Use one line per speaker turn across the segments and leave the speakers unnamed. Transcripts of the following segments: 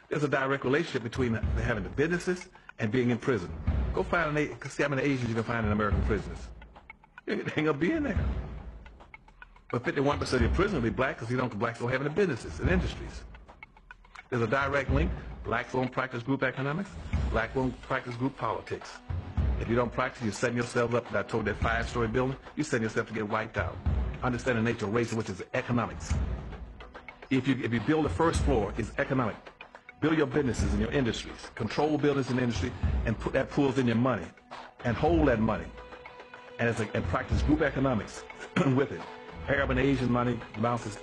There's a direct relationship between having the businesses and being in prison. Go find see how many Asians you can find in American prisons. They ain't gonna be in there. But 51% of your prisoners will be black because blacks don't have any businesses and industries. There's a direct link. Blacks won't practice group economics. Blacks won't practice group politics. If you don't practice, you're setting yourself up. I told that 5-story building, you're setting yourself to get wiped out. Understand the nature of race, which is economics. If you build the first floor, it's economic. Build your businesses and your industries. Control business and industry, and put that pulls in your money, and hold that money, and practice group economics with it. Arab and Asian money bounces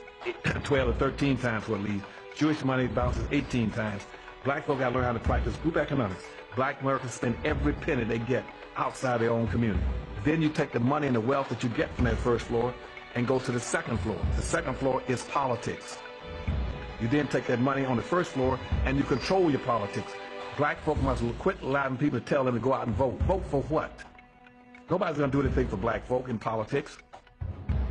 12 or 13 times what it leaves. Jewish money bounces 18 times. Black folk got to learn how to practice group economics. Black Americans spend every penny they get outside their own community. Then you take the money and the wealth that you get from that first floor and go to the second floor. The second floor is politics. You then take that money on the first floor and you control your politics. Black folk must quit allowing people to tell them to go out and vote. Vote for what? Nobody's going to do anything for black folk in politics.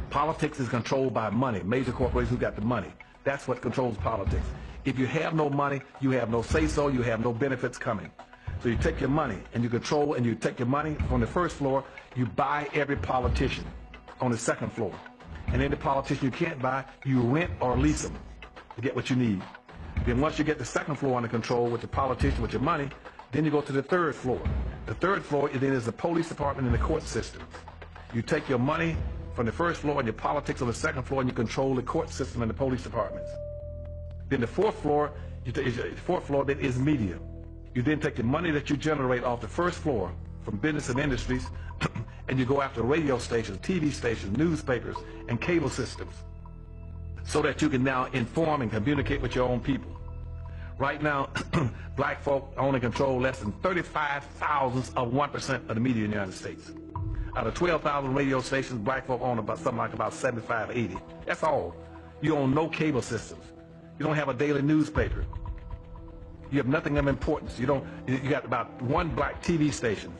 Politics is controlled by money. Major corporations who got the money. That's what controls politics. If you have no money, you have no say-so, you have no benefits coming. So you take your money and you control, and you take your money from the first floor, you buy every politician on the second floor. And any politician you can't buy, you rent or lease them to get what you need. Then once you get the second floor under control with the politician, with your money, then you go to the third floor. The third floor then is the police department and the court system. You take your money from the first floor and your politics on the second floor, and you control the court system and the police departments. Then the fourth floor, then is media. You then take the money that you generate off the first floor from business and industries, and you go after radio stations, TV stations, newspapers, and cable systems, so that you can now inform and communicate with your own people. Right now, black folk only control less than 35 thousandths of 1% of the media in the United States. Out of 12,000 radio stations, black folk own about 75, 80. That's all. You own no cable systems. You don't have a daily newspaper. You have nothing of importance. You got about one black TV station.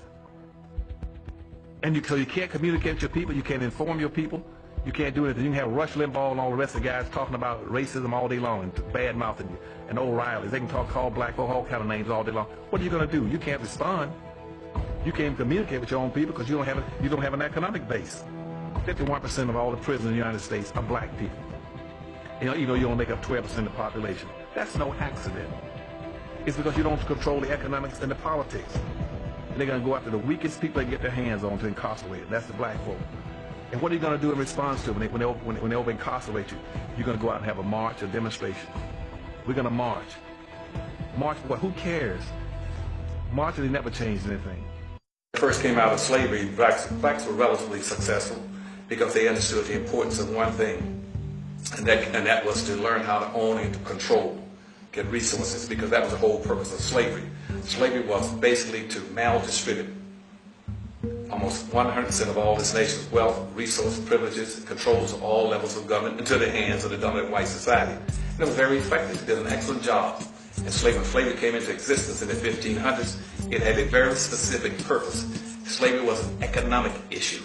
And so you can't communicate with your people. You can't inform your people. You can't do anything. You can have Rush Limbaugh and all the rest of the guys talking about racism all day long and bad-mouthing you. And O'Reilly. They can call black folk all kind of names all day long. What are you going to do? You can't respond. You can't communicate with your own people because you don't have an economic base. 51% of all the prisoners in the United States are black people. Even though you only make up 12% of the population. That's no accident. It's because you don't control the economics and the politics. And they're going to go after the weakest people they get their hands on to incarcerate. That's the black folk. And what are you going to do in response to it when they over incarcerate you? You're going to go out and have a march, a demonstration. We're going to march. March for what? Who cares? Marching never changed anything. First came out of slavery, blacks were relatively successful because they understood the importance of one thing, and that was to learn how to own and to control, get resources, because that was the whole purpose of slavery. Slavery was basically to maldistribute almost 100% of all this nation's wealth, resources, privileges, and controls of all levels of government into the hands of the dominant white society. And it was very effective. It did an excellent job. And slavery came into existence in the 1500s. It had a very specific purpose. Slavery was an economic issue,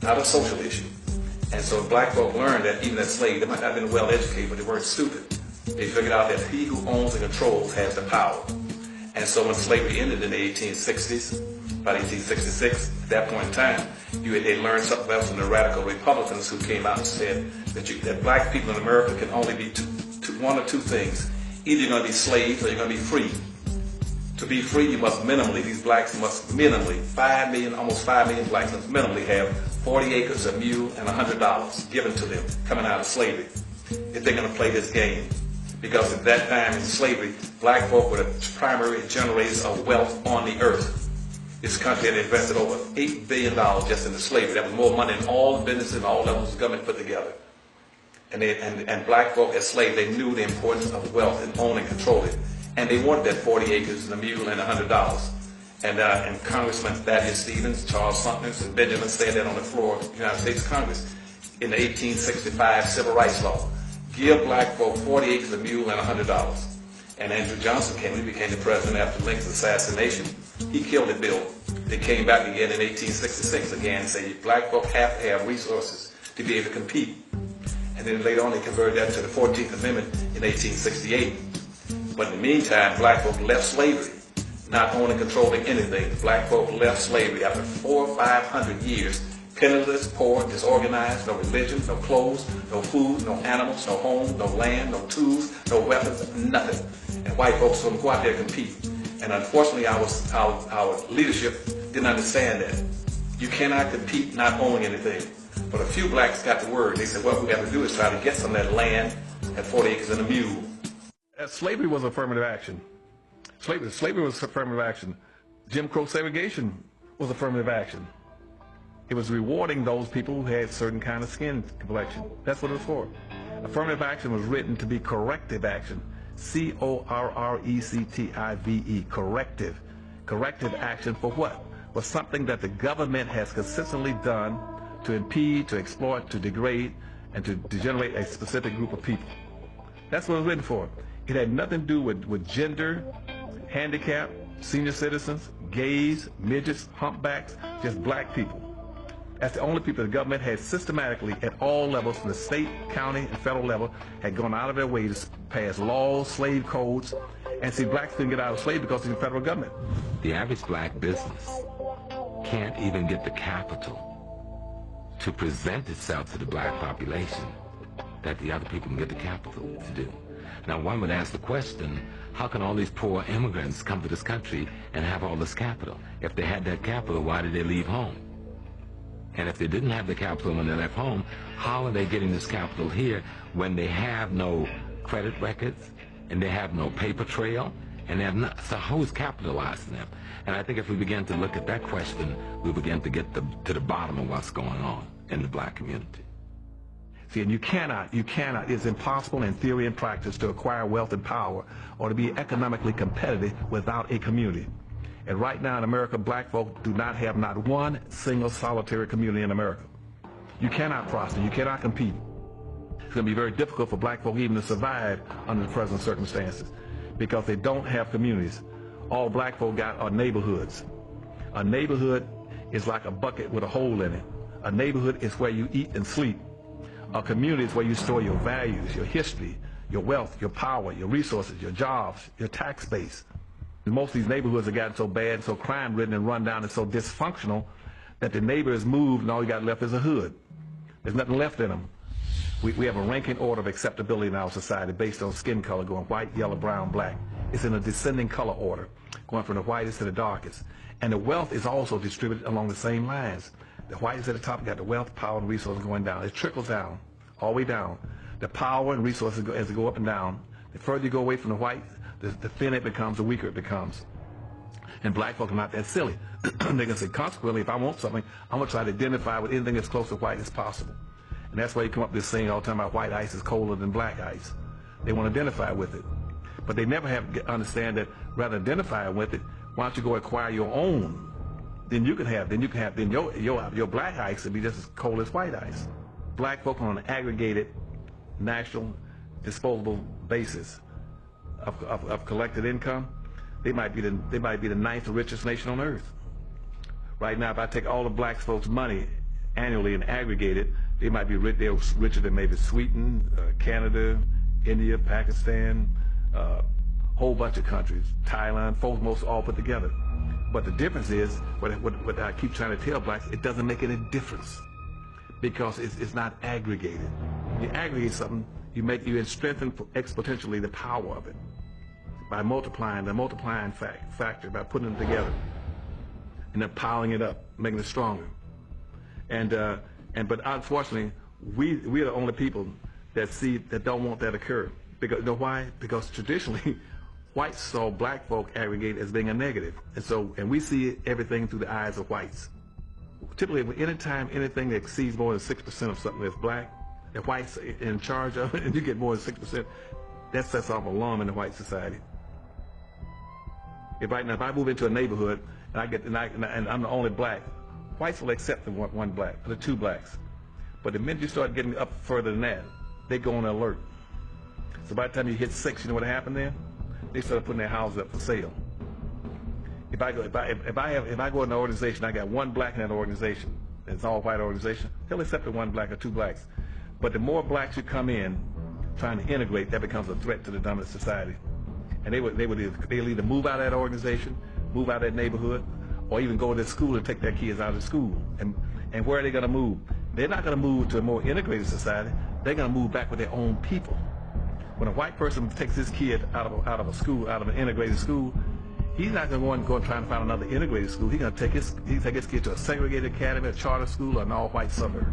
not a social issue. And so black folk learned that even as slaves, they might not have been well educated, but they weren't stupid. They figured out that he who owns and controls has the power. And so when slavery ended in the 1860s, about 1866, at that point in time, they learned something else from the radical Republicans who came out and said that black people in America can only be one or two things. Either you're going to be slaves or you're going to be free. To be free, you must minimally, these blacks must minimally, 5 million, almost 5 million blacks must minimally have 40 acres, a mule, and $100 given to them coming out of slavery if they're going to play this game. Because at that time in slavery, black folk were the primary generators of wealth on the earth. This country had invested over $8 billion just into slavery. That was more money than all the businesses and all levels of government put together. And black folk as slaves, they knew the importance of wealth and owning and controlling. And they wanted that 40 acres and a mule and $100. And Congressman Thaddeus Stevens, Charles Sumner, and Benjamin said that on the floor of the United States Congress in the 1865 Civil Rights Law. Give black folk 40 acres, a mule, and $100. And Andrew Johnson he became the president after Lincoln's assassination. He killed the bill. They came back again in 1866 again and said black folk have to have resources to be able to compete. And then later on they converted that to the 14th Amendment in 1868. But in the meantime, black folk left slavery, not owning, controlling anything. Black folk left slavery after 400 or 500 years, penniless, poor, disorganized, no religion, no clothes, no food, no animals, no home, no land, no tools, no weapons, nothing. And white folks couldn't go out there and compete. And unfortunately, our leadership didn't understand that. You cannot compete not owning anything. But a few blacks got the word. They said, what we have to do is try to get some of that land at 40 acres and a mule. Slavery was affirmative action. Slavery was affirmative action. Jim Crow segregation was affirmative action. It was rewarding those people who had certain kind of skin complexion. That's what it was for. Affirmative action was written to be corrective action. C-O-R-R-E-C-T-I-V-E, corrective. Corrective action for what? For something that the government has consistently done to impede, to exploit, to degrade, and to degenerate a specific group of people. That's what it was written for. It had nothing to do with gender, handicap, senior citizens, gays, midgets, humpbacks, just black people. That's the only people the government had systematically at all levels, from the state, county, and federal level, had gone out of their way to pass laws, slave codes, and see, blacks couldn't get out of slavery because of the federal government.
The average black business can't even get the capital to present itself to the black population that the other people can get the capital to do. Now, one would ask the question, how can all these poor immigrants come to this country and have all this capital? If they had that capital, why did they leave home? And if they didn't have the capital when they left home, how are they getting this capital here when they have no credit records and they have no paper trail and they have not, so who's capitalizing them? And I think if we begin to look at that question, we begin to get to the bottom of what's going on in the black community.
See, and you cannot, it's impossible in theory and practice to acquire wealth and power or to be economically competitive without a community. And right now in America, black folk do not have not one single solitary community in America. You cannot prosper, you cannot compete. It's going to be very difficult for black folk even to survive under the present circumstances because they don't have communities. All black folk got are neighborhoods. A neighborhood is like a bucket with a hole in it. A neighborhood is where you eat and sleep. A community is where you store your values, your history, your wealth, your power, your resources, your jobs, your tax base. Most of these neighborhoods have gotten so bad, so crime-ridden and run down and so dysfunctional that the neighbor has moved and all you got left is a hood. There's nothing left in them. We have a ranking order of acceptability in our society based on skin color, going white, yellow, brown, black. It's in a descending color order, going from the whitest to the darkest. And the wealth is also distributed along the same lines. The whitest at the top got the wealth, power, and resources going down. It trickles down, all the way down. The power and resources go, as they go up and down. The further you go away from the white, the thinner it becomes, the weaker it becomes. And black folk are not that silly. They can say, consequently, if I want something, I'm going to try to identify with anything as close to white as possible. And that's why you come up with this saying all the time about white ice is colder than black ice. They want to identify with it. But they never understand that rather than identifying with it, why don't you go acquire your own? Then your black ice will be just as cold as white ice. Black folk on an aggregated national disposable basis of collected income, they might be the ninth richest nation on earth. Right now, if I take all the black folks' money annually and aggregate it, they might be they're richer than maybe Sweden, Canada, India, Pakistan, whole bunch of countries, Thailand, folks most all put together. But the difference is, what I keep trying to tell blacks, it doesn't make any difference because it's not aggregated. You aggregate something, you strengthen exponentially the power of it by multiplying the multiplying factor, by putting them together and then piling it up, making it stronger. But unfortunately, we are the only people that don't want that to occur. Because, you know why? Because traditionally, whites saw black folk aggregate as being a negative, and we see everything through the eyes of whites. Typically, anytime anything that exceeds more than 6% of something that's black, the whites are in charge of it, and you get more than 6%, that sets off alarm in the white society. If I move into a neighborhood and I'm the only black, whites will accept the one black, or the two blacks. But the minute you start getting up further than that, they go on alert. So by the time you hit 6, you know what happened there? They start putting their houses up for sale. If I go in an organization, I got one black in that organization, it's all white organization, they'll accept the one black or two blacks. But the more blacks you come in, trying to integrate, that becomes a threat to the dominant society. and they'll either move out of that organization, move out of that neighborhood, or even go to school and take their kids out of school. And where are they going to move? They're not going to move to a more integrated society. They're going to move back with their own people. When a white person takes his kid out of a school, out of an integrated school, he's not going to go and try to find another integrated school. He's going to take his kid to a segregated academy, a charter school, or an all-white suburb.